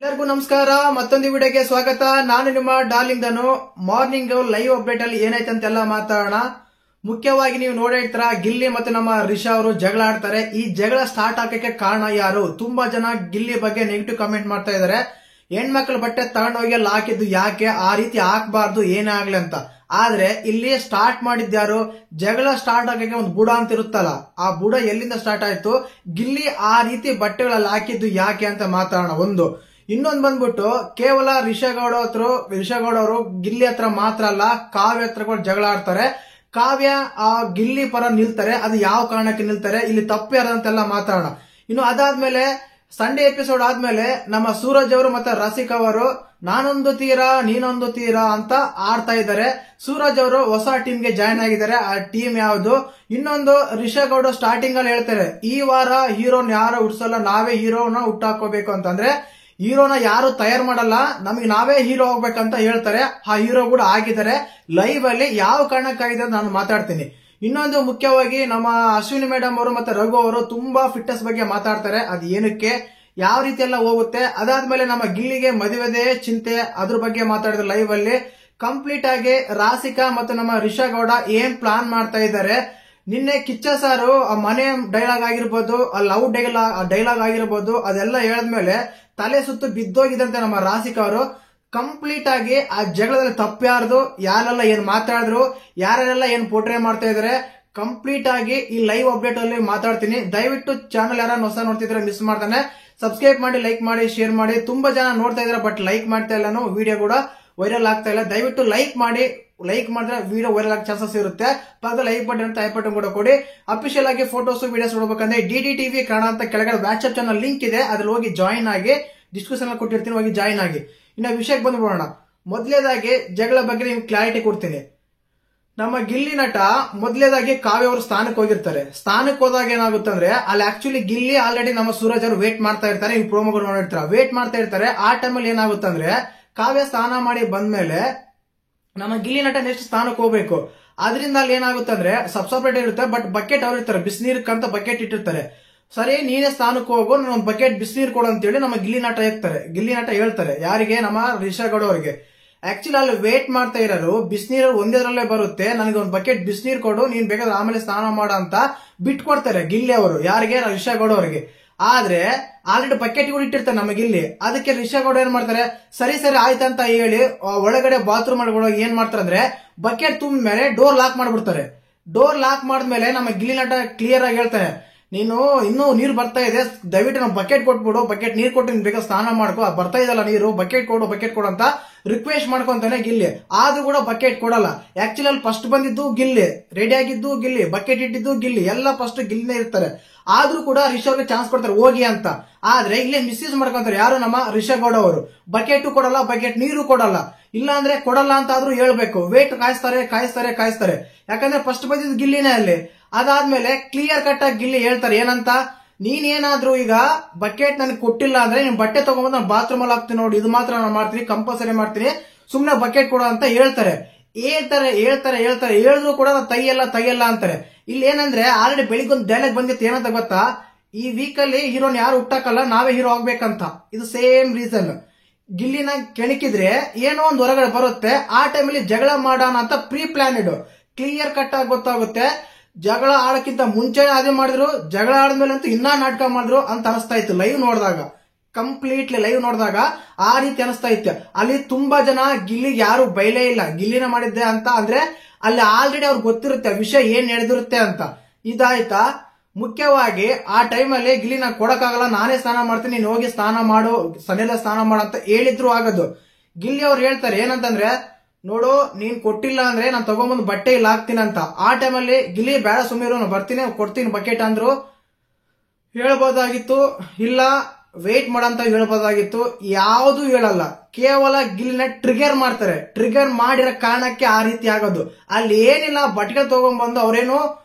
ಎಲ್ಲರಿಗೂ ನಮಸ್ಕಾರ. ಮತ್ತೊಂದು ವಿಡಿಯೋಗೆ ಸ್ವಾಗತ. ನಾನು ನಿಮ್ಮ ಡಾರ್ಲಿಂಗ್ ಧನು. ಮಾರ್ನಿಂಗ್ ಲೈವ್ ಅಪ್ಡೇಟ್ ಅಲ್ಲಿ ಏನಾಯ್ತು ಅಂತೆಲ್ಲ ಮಾತಾಡೋಣ. ಮುಖ್ಯವಾಗಿ ನೀವು ನೋಡಿರ್ತೀರ, ಗಿಲ್ಲಿ ಮತ್ತು ನಮ್ಮ ರಿಷಾ ಅವರು ಜಗಳ ಆಡ್ತಾರೆ. ಈ ಜಗಳ ಸ್ಟಾರ್ಟ್ ಆಗಕ್ಕೆ ಕಾರಣ ಯಾರು? ತುಂಬಾ ಜನ ಗಿಲ್ಲಿ ಬಗ್ಗೆ ನೆಗೆಟಿವ್ ಕಮೆಂಟ್ ಮಾಡ್ತಾ ಇದಾರೆ. ಹೆಣ್ಮಕ್ಳ ಬಟ್ಟೆ ತಗೊಂಡೋಗಿ ಅಲ್ಲಿ ಹಾಕಿದ್ದು ಯಾಕೆ, ಆ ರೀತಿ ಹಾಕಬಾರ್ದು, ಏನೇ ಆಗ್ಲಿ ಅಂತ. ಆದ್ರೆ ಇಲ್ಲಿ ಸ್ಟಾರ್ಟ್ ಮಾಡಿದ್ಯಾರು? ಜಗಳ ಸ್ಟಾರ್ಟ್ ಆಗಕ್ಕೆ ಒಂದು ಬುಡ ಅಂತ ಇರುತ್ತಲ್ಲ, ಆ ಬುಡ ಎಲ್ಲಿಂದ ಸ್ಟಾರ್ಟ್ ಆಯ್ತು? ಗಿಲ್ಲಿ ಆ ರೀತಿ ಬಟ್ಟೆಗಳಲ್ಲಿ ಹಾಕಿದ್ದು ಯಾಕೆ ಅಂತ ಮಾತಾಡೋಣ. ಒಂದು ಇನ್ನೊಂದು ಬಂದ್ಬಿಟ್ಟು, ಕೇವಲ ರಿಷಾ ಗೌಡ ಅವರು ಗಿಲ್ಲಿ ಹತ್ರ ಮಾತ್ರ ಅಲ್ಲ, ಕಾವ್ಯ ಹತ್ರ ಕೂಡ ಜಗಳ ಆಡ್ತಾರೆ. ಕಾವ್ಯ ಆ ಗಿಲ್ಲಿ ಪರ ನಿಲ್ತಾರೆ. ಅದು ಯಾವ ಕಾರಣಕ್ಕೆ ನಿಲ್ತಾರೆ, ಇಲ್ಲಿ ತಪ್ಪು ಯಾರಂತೆಲ್ಲ ಮಾತಾಡೋಣ. ಇನ್ನು ಅದಾದ್ಮೇಲೆ ಸಂಡೇ ಎಪಿಸೋಡ್ ಆದ್ಮೇಲೆ ನಮ್ಮ ಸೂರಜ್ ಅವರು ಮತ್ತೆ ರಸಿಕಾ ಅವರು ನಾನೊಂದು ತೀರ ನೀನೊಂದು ತೀರ ಅಂತ ಆಡ್ತಾ ಇದ್ದಾರೆ. ಸೂರಜ್ ಅವರು ಹೊಸ ಟೀಮ್ಗೆ ಜಾಯ್ನ್ ಆಗಿದ್ದಾರೆ. ಆ ಟೀಮ್ ಯಾವುದು? ಇನ್ನೊಂದು, ರಿಷಾ ಗೌಡ ಸ್ಟಾರ್ಟಿಂಗ್ ಅಲ್ಲಿ ಹೇಳ್ತಾರೆ, ಈ ವಾರ ಹೀರೋನ್ ಯಾರು ಹುಡ್ಸಲ್ಲ, ನಾವೇ ಹೀರೋನ ಹುಟ್ಟಾಕೋಬೇಕು ಅಂತಂದ್ರೆ ಹೀರೋನ ಯಾರು ತಯಾರು ಮಾಡಲ್ಲ, ನಮಗೆ ನಾವೇ ಹೀರೋ ಹೋಗ್ಬೇಕಂತ ಹೇಳ್ತಾರೆ. ಆ ಹೀರೋ ಕೂಡ ಆಗಿದ್ದಾರೆ. ಲೈವ್ ಅಲ್ಲಿ ಯಾವ ಕಾರಣಕ್ಕಾಗಿದೆ ಅಂತ ನಾನು ಮಾತಾಡ್ತೀನಿ. ಇನ್ನೊಂದು ಮುಖ್ಯವಾಗಿ ನಮ್ಮ ಅಶ್ವಿನಿ ಮೇಡಮ್ ಅವರು ಮತ್ತೆ ರಘು ಅವರು ತುಂಬಾ ಫಿಟ್ನೆಸ್ ಬಗ್ಗೆ ಮಾತಾಡ್ತಾರೆ. ಅದು ಏನಕ್ಕೆ, ಯಾವ ರೀತಿ ಎಲ್ಲ ಹೋಗುತ್ತೆ. ಅದಾದ್ಮೇಲೆ ನಮ್ಮ ಗಿಲ್ಲಿಗೆ ಮದುವೆದೇ ಚಿಂತೆ, ಅದ್ರ ಬಗ್ಗೆ ಮಾತಾಡಿದ್ರು ಲೈವ್ ಅಲ್ಲಿ. ಕಂಪ್ಲೀಟ್ ಆಗಿ ರಾಸಿಕಾ ಮತ್ತು ನಮ್ಮ ರಿಷಾ ಗೌಡ ಏನ್ ಪ್ಲಾನ್ ಮಾಡ್ತಾ ಇದ್ದಾರೆ. ನಿನ್ನೆ ಕಿಚ್ಚ ಸಾರು ಆ ಮನೆ ಡೈಲಾಗ್ ಆಗಿರ್ಬೋದು, ಆ ಲವ್ ಡೈಲಾಗ್ ಆಗಿರ್ಬೋದು, ಅದೆಲ್ಲ ಹೇಳಿದ್ಮೇಲೆ ತಲೆ ಸುತ್ತು ಬಿದ್ದೋಗಿದಂತೆ ನಮ್ಮ ರಾಸಿಕಾ ಅವರು. ಕಂಪ್ಲೀಟ್ ಆಗಿ ಆ ಜಗಳದಲ್ಲಿ ತಪ್ಪ್ಯಾರ್ದು, ಯಾರೆಲ್ಲ ಏನ್ ಮಾತಾಡಿದ್ರು, ಯಾರೆಲ್ಲ ಏನ್ ಪೋಟ್ರೆ ಮಾಡ್ತಾ ಇದಾರೆ, ಕಂಪ್ಲೀಟ್ ಆಗಿ ಈ ಲೈವ್ ಅಪ್ಡೇಟ್ ಅಲ್ಲಿ ಮಾತಾಡ್ತೀನಿ. ದಯವಿಟ್ಟು ಚಾನಲ್ ಯಾರನ್ನ ಹೊಸ ನೋಡ್ತಿದ್ರೆ ಮಿಸ್ ಮಾಡ್ತಾನೆ, ಸಬ್ಸ್ಕ್ರೈಬ್ ಮಾಡಿ, ಲೈಕ್ ಮಾಡಿ, ಶೇರ್ ಮಾಡಿ. ತುಂಬಾ ಜನ ನೋಡ್ತಾ ಇದಾರೆ ಬಟ್ ಲೈಕ್ ಮಾಡ್ತಾ ಇಲ್ಲ, ವಿಡಿಯೋ ಕೂಡ ವೈರಲ್ ಆಗ್ತಾ ಇಲ್ಲ. ದಯವಿಟ್ಟು ಲೈಕ್ ಮಾಡಿ, ಲೈಕ್ ಮಾಡಿದ್ರೆ ವಿಡಿಯೋ ವೈರಲ್ ಆಗಿ ಚಾನ್ಸಸ್ ಇರುತ್ತೆ. ಪಕ್ಕದ ಲೈಕ್ ಬಟನ್ ಅಂತ ಐ ಬಟನ್ ಕೂಡ ಕೊಡಿ. ಅಫಿಷಿಯಲ್ ಆಗಿ ಫೋಟೋಸ್ ವಿಡಿಯೋಸ್ ನೋಡ್ಬೇಕಂದ್ರೆ DDTV ಕನ್ನಡ ಅಂತ ಕೆಳಗಡೆ ವಾಟ್ಸ್ಆಪ್ ಚಾನಲ್ ಲಿಂಕ್ ಇದೆ, ಅದ್ರಲ್ಲಿ ಹೋಗಿ ಜಾಯಿನ್ ಆಗಿ, ಡಿಸ್ಕ್ರಿಪ್ಷನ್ ಅಲ್ಲಿ ಕೊಟ್ಟಿರ್ತೀನಿ, ಹೋಗಿ ಜಾಯಿನ್ ಆಗಿ. ಇನ್ನು ವಿಷಯಕ್ಕೆ ಬಂದ್ಬಿಡೋಣ. ಮೊದಲೇದಾಗಿ ಜಗಳ ಬಗ್ಗೆ ನಿಮ್ಗೆ ಕ್ಲಾರಿಟಿ ಕೊಡ್ತೀನಿ. ನಮ್ಮ ಗಿಲ್ಲಿ ನಟ ಮೊದಲೇದಾಗಿ ಕಾವ್ಯ ಅವರು ಸ್ಥಾನಕ್ಕೆ ಹೋಗಿರ್ತಾರೆ. ಸ್ಥಾನಕ್ಕೆ ಹೋದಾಗ ಏನಾಗುತ್ತಂದ್ರೆ, ಅಲ್ಲಿ ಆಕ್ಚುಲಿ ಗಿಲ್ಲಿ ಆಲ್ರೆಡಿ ನಮ್ಮ ಸೂರಜ್ ಅವರು ವೇಟ್ ಮಾಡ್ತಾ ಇರ್ತಾರೆ. ನೀವು ಪ್ರೋಮೋಗಳು ನೋಡಿರ್ತಾರೆ, ವೇಟ್ ಮಾಡ್ತಾ ಇರ್ತಾರೆ. ಆ ಟೈಮಲ್ಲಿ ಏನಾಗುತ್ತಂದ್ರೆ, ಕಾವ್ಯ ಸ್ನಾನ ಮಾಡಿ ಬಂದ್ಮೇಲೆ ನಮ್ಮ ಗಿಲ್ಲಿ ನಟ ನೆಕ್ಸ್ಟ್ ಸ್ಥಾನಕ್ಕೆ ಹೋಗ್ಬೇಕು. ಅದರಿಂದ ಅಲ್ಲಿ ಏನಾಗುತ್ತಂದ್ರೆ, ಸಪ್ರೇಟ್ ಇರುತ್ತೆ, ಬಟ್ ಬಕೆಟ್ ಅವ್ರು ಇರ್ತಾರೆ, ಬಿಸಿನೀರ್ಕಂತ ಬಕೆಟ್ ಇಟ್ಟಿರ್ತಾರೆ. ಸರಿ, ನೀನೇ ಸ್ಥಾನಕ್ಕೆ ಹೋಗು, ನಾನು ಒಂದು ಬಕೆಟ್ ಬಿಸಿನೀರು ಕೊಡು ಅಂತೇಳಿ ನಮ್ಮ ಗಿಲ್ಲಿ ನಟ ಹೇಳ್ತಾರೆ. ಯಾರಿಗೆ? ನಮ್ಮ ರಿಷಾ ಗೌಡ ಅವರಿಗೆ. ಆಕ್ಚುಲಿ ಅಲ್ಲಿ ವೇಟ್ ಮಾಡ್ತಾ ಇರೋರು, ಬಿಸಿನೀರು ಒಂದೇದ್ರಲ್ಲೇ ಬರುತ್ತೆ, ನನಗೆ ಒಂದು ಬಕೆಟ್ ಬಿಸಿನೀರು ಕೊಡು, ನೀನ್ ಬೇಕಾದ್ರೆ ಆಮೇಲೆ ಸ್ನಾನ ಮಾಡ ಅಂತ ಬಿಟ್ಕೊಡ್ತಾರೆ ಗಿಲ್ಲಿ ಅವರು. ಯಾರಿಗೆ? ರಿಷಾ ಗೌಡ ಅವರಿಗೆ. ಆದ್ರೆ ಆಲ್ರೆಡಿ ಬಕೆಟ್ ಕೂಡ ಇಟ್ಟಿರ್ತಾರೆ ನಮ್ಮ ಗಿಲ್ಲಿ. ಅದಕ್ಕೆ ರಿಷಾ ಗೌಡ ಏನ್ ಮಾಡ್ತಾರೆ, ಸರಿ ಆಯ್ತಂತ ಹೇಳಿ ಒಳಗಡೆ ಬಾತ್ರೂಮ್ ಒಳಗೆ ಏನ್ ಮಾಡ್ತಾರೆ ಅಂದ್ರೆ, ಬಕೆಟ್ ತುಂಬ ಮೇಲೆ ಡೋರ್ ಲಾಕ್ ಮಾಡ್ಬಿಡ್ತಾರೆ. ಡೋರ್ ಲಾಕ್ ಮಾಡಿದ್ಮೇಲೆ ನಮ್ಮ ಗಿಲ್ಲಿ ನಟ ಕ್ಲಿಯರ್ ಆಗಿ ಹೇಳ್ತಾರೆ, ನೀನು ಇನ್ನೂ ನೀರು ಬರ್ತಾ ಇದೆ, ದಯವಿಟ್ಟು ನಾವು ಬಕೆಟ್ ಕೊಟ್ಬಿಡು, ಬಕೆಟ್ ನೀರು ಕೊಟ್ಟು ನಿನ್ ಬೇಕಾದ್ರೆ ಸ್ನಾನ ಮಾಡ್ಕೋ, ಬರ್ತಾ ಇದಲ್ಲ ನೀರು, ಬಕೆಟ್ ಕೊಡು ಅಂತ ರಿಕ್ವೆಸ್ಟ್ ಮಾಡ್ಕೊಂತಾನೆ ಗಿಲ್ಲಿ. ಆದ್ರೂ ಕೂಡ ಬಕೆಟ್ ಕೊಡಲ್ಲ. ಆಕ್ಚುಲಿ ಅಲ್ಲಿ ಫಸ್ಟ್ ಬಂದಿದ್ದು ಗಿಲ್ಲಿ, ರೆಡಿ ಆಗಿದ್ದು ಗಿಲ್ಲಿ, ಬಕೆಟ್ ಇಟ್ಟಿದ್ದು ಗಿಲ್ಲಿ, ಎಲ್ಲ ಫಸ್ಟ್ ಗಿಲ್ಲಿನೇ ಇರ್ತಾರೆ. ಆದ್ರೂ ಕೂಡ ರಿಷಾ ಅವ್ರಿಗೆ ಚಾನ್ಸ್ ಕೊಡ್ತಾರೆ ಹೋಗಿ ಅಂತ. ಆದ್ರೆ ಇಲ್ಲೇ ಮಿಸ್ಯೂಸ್ ಮಾಡ್ಕೊಂತಾರೆ ಯಾರು? ನಮ್ಮ ರಿಷಾ ಗೌಡ ಅವರು. ಬಕೆಟ್ ಕೊಡಲ್ಲ, ಬಕೆಟ್ ನೀರು ಕೊಡಲ್ಲ. ಇಲ್ಲ ಅಂದ್ರೆ ಕೊಡಲ್ಲ ಅಂತ ಆದ್ರೂ ಹೇಳ್ಬೇಕು. ವೇಟ್ ಕಾಯಿಸ್ತಾರೆ. ಯಾಕಂದ್ರೆ ಫಸ್ಟ್ ಬಂದಿದ್ದು ಗಿಲ್ಲಿನೇ ಅಲ್ಲಿ. ಅದಾದ್ಮೇಲೆ ಕ್ಲಿಯರ್ ಕಟ್ ಆಗಿ ಗಿಲ್ಲಿ ಹೇಳ್ತಾರೆ ಏನಂತ, ನೀನೇನಾದ್ರೂ ಈಗ ಬಕೆಟ್ ನನಗೆ ಕೊಟ್ಟಿಲ್ಲ ಅಂದ್ರೆ ನೀನ್ ಬಟ್ಟೆ ತಗೊಂಡ್ಬಂದು ನಾನು ಬಾತ್ರೂಮ್ ಅಲ್ಲಿ ಹಾಕ್ತೀನಿ ನೋಡಿ, ಇದು ಮಾತ್ರ ನಾನು ಮಾಡ್ತೀನಿ, ಕಂಪಲ್ಸರಿ ಮಾಡ್ತೀನಿ, ಸುಮ್ನೆ ಬಕೆಟ್ ಕೊಡು ಅಂತ ಹೇಳ್ತಾರೆ. ಹೇಳಿದ್ರು ಕೂಡ ತೆಗಿಯಲ್ಲ ಅಂತಾರೆ. ಇಲ್ಲಿ ಏನಂದ್ರೆ, ಆಲ್ರೆಡಿ ಬೆಳಿಗ್ಗೆ ಒಂದು ಡೈಲಾಗ್ ಬಂದಿತ್ತು, ಏನಂತ ಗೊತ್ತಾ? ಈ ವೀಕ್ ಅಲ್ಲಿ ಹೀರೋನ್ ಯಾರು ಹುಟ್ಟಾಕಲ್ಲ, ನಾವೇ ಹೀರೋ ಆಗ್ಬೇಕಂತ. ಇದು ಸೇಮ್ ರೀಸನ್. ಗಿಲ್ಲಿನ ಕೆಣಕಿದ್ರೆ ಏನೋ ಒಂದು ಹೊರಗಡೆ ಬರುತ್ತೆ. ಆ ಟೈಮಲ್ಲಿ ಜಗಳ ಮಾಡೋಣ ಅಂತ ಪ್ರೀ ಪ್ಲಾನೆಡ್, ಕ್ಲಿಯರ್ ಕಟ್ ಆಗಿ ಗೊತ್ತಾಗುತ್ತೆ. ಜಗಳ ಆಡಕ್ಕಿಂತ ಮುಂಚೆ ಅದೇ ಮಾಡಿದ್ರು, ಜಗಳ ಆದ್ಮೇಲೆ ಅಂತೂ ಇನ್ನ ನಾಟಕ ಮಾಡಿದ್ರು ಅಂತ ಅನಿಸ್ತಾ ಇತ್ತು ಲೈವ್ ನೋಡಿದಾಗ. ಕಂಪ್ಲೀಟ್ಲಿ ಲೈವ್ ನೋಡಿದಾಗ ಆ ರೀತಿ ಅನಿಸ್ತಾ ಇತ್ತು. ಅಲ್ಲಿ ತುಂಬಾ ಜನ ಗಿಲ್ಲಿಗೆ ಯಾರು ಬೈಲೇ ಇಲ್ಲ, ಗಿಲ್ಲಿನ ಮಾಡಿದ್ದೆ ಅಂತ. ಅಂದ್ರೆ ಅಲ್ಲಿ ಆಲ್ರೆಡಿ ಅವ್ರಿಗೆ ಗೊತ್ತಿರುತ್ತೆ ವಿಷಯ ಏನ್ ನಡೆದಿರುತ್ತೆ ಅಂತ. ಇದಾಯ್ತಾ? ಮುಖ್ಯವಾಗಿ ಆ ಟೈಮಲ್ಲಿ ಗಿಲ್ಲಿನ ಕೊಡಕ್ಕಾಗಲ್ಲ, ನಾನೇ ಸ್ನಾನ ಮಾಡ್ತೀನಿ, ನೀನ್ ಹೋಗಿ ಸ್ನಾನ ಮಾಡು, ಸನೆಲ್ಲ ಸ್ನಾನ ಮಾಡು ಅಂತ ಹೇಳಿದ್ರು ಆಗೋದು. ಗಿಲ್ಲಿ ಅವ್ರು ಹೇಳ್ತಾರೆ ಏನಂತಂದ್ರೆ, ನೋಡು, ನೀನ್ ಕೊಟ್ಟಿಲ್ಲ ಅಂದ್ರೆ ನಾನು ತಗೊಂಬಂದು ಬಟ್ಟೆ ಇಲ್ಲ ಹಾಕ್ತೀನಿ ಅಂತ. ಆ ಟೈಮಲ್ಲಿ ಗಿಲ್ಲಿ ಬೇಡ ಸುಮ್ಮೀರು, ನಾನು ಬರ್ತೀನಿ, ಕೊಡ್ತೀನಿ ಬಕೆಟ್ ಅಂದ್ರು ಹೇಳ್ಬೋದಾಗಿತ್ತು, ಇಲ್ಲ ವೇಟ್ ಮಾಡಂತ ಹೇಳ್ಬೋದಾಗಿತ್ತು. ಯಾವುದು ಹೇಳಲ್ಲ, ಕೇವಲ ಗಿಲ್ಲಿನ ಟ್ರಿಗರ್ ಮಾಡ್ತಾರೆ. ಟ್ರಿಗರ್ ಮಾಡಿರೋ ಕಾರಣಕ್ಕೆ ಆ ರೀತಿ ಆಗೋದು. ಅಲ್ಲಿ ಏನಿಲ್ಲ, ಬಟ್ಟೆ ತಗೊಂಡ್ಬಂದು ಅವ್ರೇನು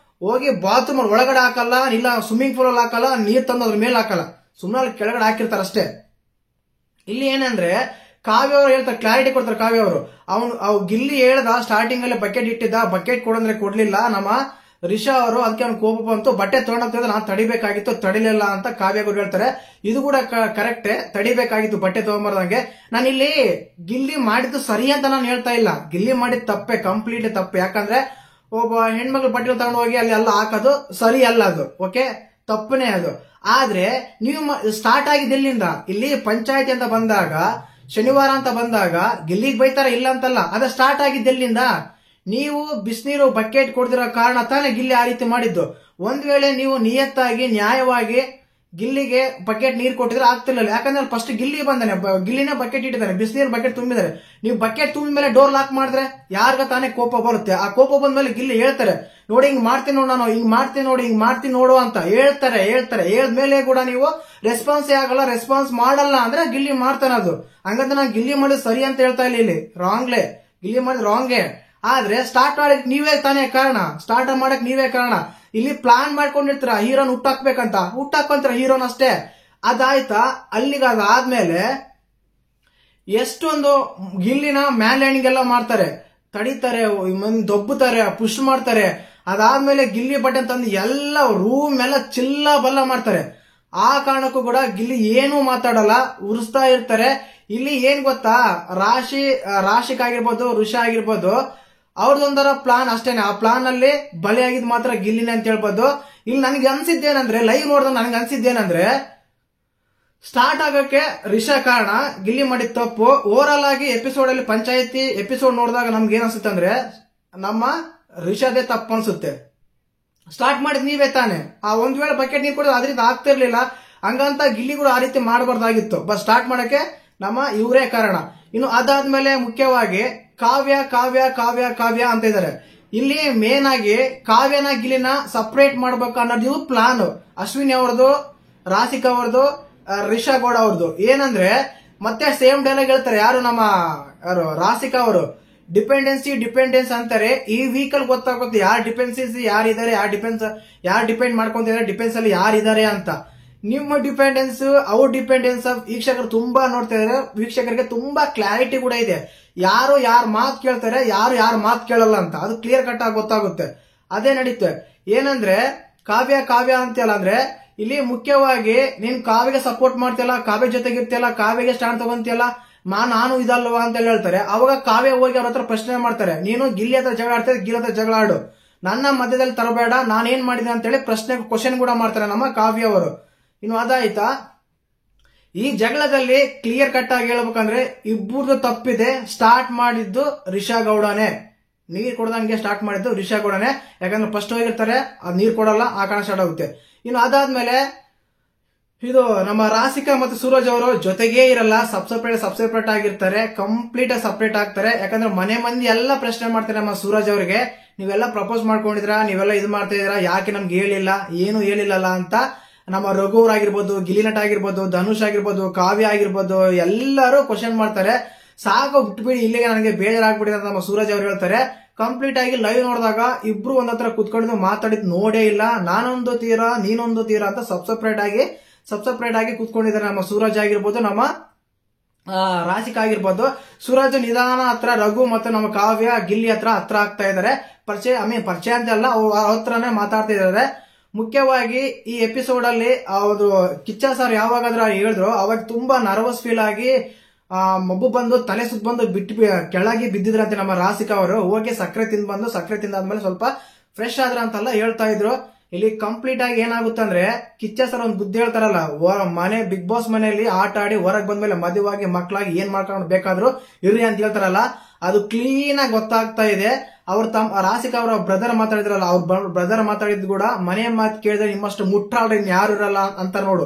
ಹೋಗಿ ಬಾತ್ರೂಮ್ ಒಳಗಡೆ ಹಾಕಲ್ಲ, ಇಲ್ಲ ಸ್ವಿಮ್ಮಿಂಗ್ ಪೂಲ್ ಅಲ್ಲಿ ಹಾಕಲ್ಲ, ನೀರ್ ತಂದು ಅದ್ರ ಮೇಲೆ ಹಾಕಲ್ಲ, ಸುಮ್ಮನೆ ಅಲ್ಲಿ ಕೆಳಗಡೆ ಹಾಕಿರ್ತಾರೆ ಅಷ್ಟೇ. ಇಲ್ಲಿ ಏನಂದ್ರೆ, ಕಾವ್ಯ ಅವರು ಹೇಳ್ತಾರೆ, ಕ್ಲಾರಿಟಿ ಕೊಡ್ತಾರೆ ಕಾವ್ಯ ಅವರು. ಗಿಲ್ಲಿ ಹೇಳ್ದ ಸ್ಟಾರ್ಟಿಂಗ್ ಅಲ್ಲಿ ಬಕೆಟ್ ಇಟ್ಟಿದ್ದ, ಬಕೆಟ್ ಕೊಡಂದ್ರೆ ಕೊಡ್ಲಿಲ್ಲ, ನಮ್ಮ ರಿಷಾ ಅವರು ಅದಕ್ಕೆ ಅವ್ನು ಕೋಪ ಬಂತು, ಬಟ್ಟೆ ತಗೊಂಡೋಗ್ತಿದ್ರೆ ನಾನು ತಡಿಬೇಕಾಗಿತ್ತು, ತಡಿಲಿಲ್ಲ ಅಂತ ಕಾವ್ಯ ಕೂಡ ಹೇಳ್ತಾರೆ. ಇದು ಕೂಡ ಕರೆಕ್ಟೇ, ತಡಿಬೇಕಾಗಿತ್ತು ಬಟ್ಟೆ ತಗೊಂಬರ್ದಂಗೆ. ನಾನು ಇಲ್ಲಿ ಗಿಲ್ಲಿ ಮಾಡಿದ್ದು ಸರಿ ಅಂತ ನಾನು ಹೇಳ್ತಾ ಇಲ್ಲ, ಗಿಲ್ಲಿ ಮಾಡಿದ ತಪ್ಪೆ, ಕಂಪ್ಲೀಟ್ ತಪ್ಪೆ. ಯಾಕಂದ್ರೆ ಒಬ್ಬ ಹೆಣ್ಮಕ್ಳು ಬಟ್ಟೆ ತಗೊಂಡು ಹೋಗಿ ಅಲ್ಲಿ ಎಲ್ಲ ಹಾಕೋದು ಸರಿ ಅಲ್ಲ, ಅದು ಓಕೆ ತಪ್ಪನೇ ಅದು. ಆದ್ರೆ ನೀವು ಸ್ಟಾರ್ಟ್ ಆಗಿದ್ದು ಎಲ್ಲಿಂದ? ಇಲ್ಲಿ ಪಂಚಾಯತಿ ಅಂತ ಬಂದಾಗ, ಶನಿವಾರ ಅಂತ ಬಂದಾಗ ಗಿಲ್ಲಿಗೆ ಬೈತಾರ, ಇಲ್ಲ ಅಂತಲ್ಲ, ಅದ ಸ್ಟಾರ್ಟ್ ಆಗಿದ್ದು ಎಲ್ಲಿಂದ? ನೀವು ಬಿಸಿನೀರು ಬಕೆಟ್ ಕೊಡ್ದಿರೋ ಕಾರಣ ತಾನೇ ಗಿಲ್ಲಿ ಆ ರೀತಿ ಮಾಡಿದ್ದು. ಒಂದ್ ವೇಳೆ ನೀವು ನಿಯತ್ತಾಗಿ ನ್ಯಾಯವಾಗಿ ಗಿಲ್ಲಿಗೆ ಬಕೆಟ್ ನೀರು ಕೊಟ್ಟಿದ್ರೆ ಆಗ್ತಿರ್ಲಿಲ್ಲ. ಯಾಕಂದ್ರೆ ಫಸ್ಟ್ ಗಿಲ್ಲಿ ಬಂದಾನೆ, ಗಿಲ್ಲಿನೇ ಬಕೆಟ್ ಇಟ್ಟಿದ್ದಾನೆ, ಬಿಸಿನೀರು ಬಕೆಟ್ ತುಂಬಿದ್ದಾರೆ. ನೀವು ಬಕೆಟ್ ತುಂಬಿದ ಮೇಲೆ ಡೋರ್ ಲಾಕ್ ಮಾಡಿದ್ರೆ ಯಾರಿಗ ತಾನೇ ಕೋಪ ಬರುತ್ತೆ. ಆ ಕೋಪ ಬಂದ್ಮೇಲೆ ಗಿಲ್ಲಿ ಹೇಳ್ತಾರೆ, ನೋಡಿ ಹಿಂಗ್ ಮಾಡ್ತೀನಿ ನೋಡು, ನಾನು ಹಿಂಗ್ ಮಾಡ್ತೀನಿ ನೋಡಿ, ಹಿಂಗ್ ಮಾಡ್ತೀನಿ ನೋಡು ಅಂತ ಹೇಳ್ತಾರೆ. ಹೇಳ್ದ್ಮೇಲೆ ಕೂಡ ನೀವು ರೆಸ್ಪಾನ್ಸ್ ಆಗಲ್ಲ, ರೆಸ್ಪಾನ್ಸ್ ಮಾಡಲ್ಲ ಅಂದ್ರೆ ಗಿಲ್ಲಿ ಮಾಡ್ತಾನೆ ಅದು. ಹಂಗಂತ ನಾನು ಗಿಲ್ಲಿ ಮಾಡಿದ್ ಸರಿ ಅಂತ ಹೇಳ್ತಾ ಇಲ್ಲ, ಇಲ್ಲಿ ರಾಂಗ್ಲೇ, ಗಿಲ್ಲಿ ಮಾಡಿದ್ ರಾಂಗೇ. ಆದ್ರೆ ಸ್ಟಾರ್ಟ್ ಮಾಡಕ್ ನೀವೇ ತಾನೇ ಕಾರಣ, ಸ್ಟಾರ್ಟ್ ಮಾಡಕ್ ನೀವೇ ಕಾರಣ. ಇಲ್ಲಿ ಪ್ಲಾನ್ ಮಾಡ್ಕೊಂಡಿರ್ತೀರ ಹೀರೋನ್ ಹುಟ್ಟಾಕ್ಬೇಕಂತ, ಹುಟ್ಟಾಕೊಂತೀರ ಹೀರೋನ್ ಅಷ್ಟೇ. ಅದಾಯ್ತಾ, ಅಲ್ಲಿಗೆ ಅದಾದ್ಮೇಲೆ ಎಷ್ಟೊಂದು ಗಿಲ್ಲಿನ ಮ್ಯಾನ್ ಲ್ಯಾಂಡಿಂಗ್ ಎಲ್ಲ ಮಾಡ್ತಾರೆ, ತಡಿತಾರೆ, ದೊಬ್ಬುತ್ತಾರೆ, ಪುಷ್ ಮಾಡ್ತಾರೆ. ಅದಾದ್ಮೇಲೆ ಗಿಲ್ಲಿ ಬಟ್ಟೆ ತಂದು ಎಲ್ಲ ರೂಮ್ ಎಲ್ಲ ಚಿಲ್ಲ ಬಲ್ಲ ಮಾಡ್ತಾರೆ. ಆ ಕಾರಣಕ್ಕೂ ಕೂಡ ಗಿಲ್ಲಿ ಏನೂ ಮಾತಾಡಲ್ಲ, ಉರಿಸ್ತಾ ಇರ್ತಾರೆ. ಇಲ್ಲಿ ಏನ್ ಗೊತ್ತಾ, ರಾಶಿಕ್ ಆಗಿರ್ಬೋದು, ಋಷಾ ಆಗಿರ್ಬೋದು, ಅವ್ರದೊಂದರ ಪ್ಲಾನ್ ಅಷ್ಟೇನೆ. ಆ ಪ್ಲಾನ್ ಅಲ್ಲಿ ಬಲಿಯಾಗಿದ್ ಮಾತ್ರ ಗಿಲ್ಲಿನೇ ಅಂತ ಹೇಳ್ಬೋದು. ಇಲ್ಲಿ ನನಗೆ ಅನ್ಸಿದ್ದೇನಂದ್ರೆ, ಲೈವ್ ನೋಡಿದ್ರೆ ನನಗೆ ಅನ್ಸಿದ್ದೇನಂದ್ರೆ, ಸ್ಟಾರ್ಟ್ ಆಗಕ್ಕೆ ರಿಷಾ ಕಾರಣ, ಗಿಲ್ಲಿ ಮಾಡಿದ ತಪ್ಪು. ಓವರ್ ಆಗಿ ಎಪಿಸೋಡ್ ಅಲ್ಲಿ ಪಂಚಾಯತಿ ಎಪಿಸೋಡ್ ನೋಡಿದಾಗ ನಮ್ಗೆ ಏನ್ ಅನ್ಸುತ್ತೆ ಅಂದ್ರೆ, ನಮ್ಮ ರಿಷಾದೇ ತಪ್ಪು ಅನ್ಸುತ್ತೆ. ಸ್ಟಾರ್ಟ್ ಮಾಡಿದ್ ನೀವೇ ತಾನೆ. ಆ ಒಂದ್ ವೇಳೆ ಬಕೆಟ್ ನೀರು ಕೊಡೋದು ಅದ್ರಿಂದ ಆಗ್ತಿರ್ಲಿಲ್ಲ, ಹಂಗಂತ ಗಿಲ್ಲಿ ಕೂಡ ಆ ರೀತಿ ಮಾಡಬಾರ್ದಾಗಿತ್ತು. ಬಟ್ ಸ್ಟಾರ್ಟ್ ಮಾಡಕ್ಕೆ ನಮ್ಮ ಇವರೇ ಕಾರಣ. ಇನ್ನು ಅದಾದ್ಮೇಲೆ ಮುಖ್ಯವಾಗಿ ಕಾವ್ಯ ಕಾವ್ಯ ಕಾವ್ಯ ಕಾವ್ಯ ಅಂತ ಇದಾರೆ. ಇಲ್ಲಿ ಮೇನ್ ಆಗಿ ಕಾವ್ಯನ ಗಿಲ್ಲಿನ ಸಪರೇಟ್ ಮಾಡ್ಬೇಕು ಅನ್ನೋದು ಪ್ಲಾನ್. ಅಶ್ವಿನಿ ಅವ್ರದ್ದು, ರಾಸಿಕಾ ಅವ್ರದ್ದು, ರಿಷಾ ಗೌಡ ಅವ್ರದ್ದು. ಏನಂದ್ರೆ ಮತ್ತೆ ಸೇಮ್ ಡೈಲಾಗ್ ಹೇಳ್ತಾರೆ, ಯಾರು ನಮ್ಮ ರಾಸಿಕಾ ಅವರು, ಡಿಪೆಂಡೆನ್ಸ್ ಅಂತಾರೆ. ಈ ವೀಕಲ್ ಗೊತ್ತಾಗುತ್ತೆ ಯಾರು ಡಿಪೆಂಡೆನ್ಸ್ ಯಾರಿದ್ದಾರೆ, ಯಾರು ಡಿಪೆಂಡ್ ಮಾಡ್ಕೊಂತಿದ್ದಾರೆ, ಡಿಪೆಂಡ್ಸ್ ಅಲ್ಲಿ ಯಾರಿದ್ದಾರೆ ಅಂತ. ನಿಮ್ಮ ಡಿಪೆಂಡೆನ್ಸ್, ಅವ್ರ ಡಿಪೆಂಡೆನ್ಸ್ ವೀಕ್ಷಕರು ತುಂಬಾ ನೋಡ್ತಾ ಇದಾರೆ. ವೀಕ್ಷಕರಿಗೆ ತುಂಬಾ ಕ್ಲಾರಿಟಿ ಕೂಡ ಇದೆ, ಯಾರು ಯಾರ ಮಾತು ಕೇಳ್ತಾರೆ, ಯಾರು ಯಾರ ಮಾತು ಕೇಳಲ್ಲ ಅಂತ. ಅದು ಕ್ಲಿಯರ್ ಕಟ್ ಆಗಿ ಗೊತ್ತಾಗುತ್ತೆ. ಅದೇ ನಡೀತೆ. ಏನಂದ್ರೆ ಕಾವ್ಯ ಕಾವ್ಯ ಅಂತೆಲ್ಲ ಅಂದ್ರೆ, ಇಲ್ಲಿ ಮುಖ್ಯವಾಗಿ ನೀನ್ ಕಾವ್ಯಗೆ ಸಪೋರ್ಟ್ ಮಾಡ್ತಿಯಲ್ಲ, ಕಾವ್ಯ ಜೊತೆಗಿರ್ತಿಯಲ್ಲ, ಕಾವ್ಯಗೆ ಸ್ಟ್ಯಾಂಡ್ ತಗೊಂತಿಯಲ್ಲ, ನಾನು ಇದಲ್ವಾ ಅಂತ ಹೇಳ್ತಾರೆ. ಅವಾಗ ಕಾವ್ಯ ಹೋಗಿ ಅವ್ರ ಹತ್ರ ಪ್ರಶ್ನೆ ಮಾಡ್ತಾರೆ, ನೀನು ಗಿಲ್ಲಿ ಹತ್ರ ಜಗಳ ಆಡ್ತಾರೆ, ಗಿಲ್ಲಿ ಹತ್ರ ಜಗಳ ಆಡು, ನನ್ನ ಮಧ್ಯದಲ್ಲಿ ತರಬೇಡ, ನಾನೇನ್ ಮಾಡಿದೆ ಅಂತೇಳಿ ಕ್ವಶನ್ ಕೂಡ ಮಾಡ್ತಾರೆ ನಮ್ಮ ಕಾವ್ಯ ಅವರು. ಇನ್ನು ಅದಾಯ್ತಾ, ಈ ಜಗಳದಲ್ಲಿ ಕ್ಲಿಯರ್ ಕಟ್ ಆಗಿ ಹೇಳ್ಬೇಕಂದ್ರೆ ಇಬ್ಬರದು ತಪ್ಪಿದೆ. ಸ್ಟಾರ್ಟ್ ಮಾಡಿದ್ದು ರಿಷಾ ಗೌಡನೇ, ನೀರ್ ಕೊಡದಂಗೆ ಸ್ಟಾರ್ಟ್ ಮಾಡಿದ್ದು ರಿಷಾ ಗೌಡನೇ. ಯಾಕಂದ್ರೆ ಫಸ್ಟ್ ಹೋಗಿರ್ತಾರೆ, ಅದ್ ನೀರ್ ಕೊಡಲ್ಲ, ಆ ಕಾರಣ ಸ್ಟಾರ್ಟ್ ಆಗುತ್ತೆ. ಇನ್ನು ಅದಾದ್ಮೇಲೆ ಇದು ನಮ್ಮ ರಾಸಿಕಾ ಮತ್ತು ಸೂರಜ್ ಅವರು ಜೊತೆಗೇ ಇರಲ್ಲ, ಸಬ್ಸೆಪರೇಟ್ ಆಗಿರ್ತಾರೆ, ಕಂಪ್ಲೀಟ್ ಸಪರೇಟ್ ಆಗ್ತಾರೆ. ಯಾಕಂದ್ರೆ ಮನೆ ಮಂದಿ ಎಲ್ಲ ಪ್ರಶ್ನೆ ಮಾಡ್ತಾರೆ ನಮ್ಮ ಸೂರಜ್ ಅವರಿಗೆ, ನೀವೆಲ್ಲ ಪ್ರಪೋಸ್ ಮಾಡ್ಕೊಂಡಿದ್ರ, ನೀವೆಲ್ಲ ಇದು ಮಾಡ್ತಾ ಇದೀರಾ, ಯಾಕೆ ನಮ್ಗೆ ಹೇಳಿಲ್ಲ, ಏನು ಹೇಳಿಲ್ಲಲ್ಲ ಅಂತ. ನಮ್ಮ ರಘು ಆಗಿರ್ಬೋದು, ಗಿಲ್ಲಿ ನಟ ಆಗಿರ್ಬೋದು, ಧನುಷ್ ಆಗಿರ್ಬೋದು, ಕಾವ್ಯ ಆಗಿರ್ಬೋದು, ಎಲ್ಲರೂ ಕ್ವಶನ್ ಮಾಡ್ತಾರೆ. ಸಾಕು ಬಿಟ್ಬಿಡಿ, ಇಲ್ಲಿಗೆ ನನಗೆ ಬೇಜಾರಾಗ್ಬಿಟ್ಟಿದೆ ಅಂತ ನಮ್ಮ ಸೂರಜ್ ಅವರು ಹೇಳ್ತಾರೆ. ಕಂಪ್ಲೀಟ್ ಆಗಿ ಲೈವ್ ನೋಡಿದಾಗ ಇಬ್ರು ಒಂದತ್ರ ಕುತ್ಕೊಂಡು ಮಾತಾಡಿದ್ ನೋಡೇ ಇಲ್ಲ. ನಾನೊಂದು ತೀರ, ನೀನೊಂದು ತೀರ ಅಂತ ಸಬ್ಸಪ್ರೇಟ್ ಆಗಿ ಕುತ್ಕೊಂಡಿದ್ದಾರೆ ನಮ್ಮ ಸೂರಜ್ ಆಗಿರ್ಬೋದು, ನಮ್ಮ ರಾಸಿಕಾ ಆಗಿರ್ಬೋದು. ಸೂರಜ್ ನಿಧಾನ ಹತ್ರ, ರಘು ಮತ್ತು ನಮ್ಮ ಕಾವ್ಯ ಗಿಲ್ಲಿ ಹತ್ರ ಆಗ್ತಾ ಇದಾರೆ. ಪರಿಚಯ ಅಂತ ಅಲ್ಲ, ಹತ್ರನೇ ಮಾತಾಡ್ತಾ ಇದಾರೆ. ಮುಖ್ಯವಾಗಿ ಈ ಎಪಿಸೋಡ್ ಅಲ್ಲಿ ಅವರು ಕಿಚ್ಚ ಸರ್ ಯಾವಾಗಾದ್ರೂ ಹೇಳಿದ್ರು, ಅವಾಗ ತುಂಬಾ ನರ್ವಸ್ ಫೀಲ್ ಆಗಿ ಮಬ್ಬು ಬಂದು ತಲೆ ಸುತ್ತ ಬಂದು ಕೆಳಗೆ ಬಿದ್ದಿದ್ರಂತೆ ನಮ್ಮ ರಾಸಿಕಾ ಅವರು. ಹೋಗಿ ಸಕ್ಕರೆ ತಿಂದಾದ್ಮೇಲೆ ಸ್ವಲ್ಪ ಫ್ರೆಶ್ ಆದ್ರ ಅಂತೆಲ್ಲ ಹೇಳ್ತಾ ಇದ್ರು. ಇಲ್ಲಿ ಕಂಪ್ಲೀಟ್ ಆಗಿ ಏನಾಗುತ್ತೆ ಅಂದ್ರೆ, ಕಿಚ್ಚ ಸರ್ ಒಂದು ಬುದ್ಧಿ ಹೇಳ್ತಾರಲ್ಲ, ಬಿಗ್ ಬಾಸ್ ಮನೆಯಲ್ಲಿ ಆಟ ಆಡಿ ಹೊರಗೆ ಬಂದ್ಮೇಲೆ ಮದುವಾಗಿ ಮಕ್ಕಳಾಗಿ ಏನ್ ಮಾಡ್ಕೊಂಡು ಬೇಕಾದ್ರು ಇರ್ರಿ ಅಂತ ಹೇಳ್ತಾರಲ್ಲ, ಅದು ಕ್ಲೀನ್ ಆಗಿ ಗೊತ್ತಾಗ್ತಾ ಇದೆ. ರಾಸಿಕಾ ಅವರ ಬ್ರದರ್ ಮಾತಾಡಿದ್ರಲ್ಲ, ಅವ್ರ ಬ್ರದರ್ ಮಾತಾಡಿದ್ ಕೂಡ ಮನೆ ಮಾತು ಕೇಳಿದ್ರೆ ನಿಮ್ಮಷ್ಟು ಮುಟ್ಟಾಳ್ರಿ ಯಾರು ಇರಲ್ಲ ಅಂತ ನೋಡು.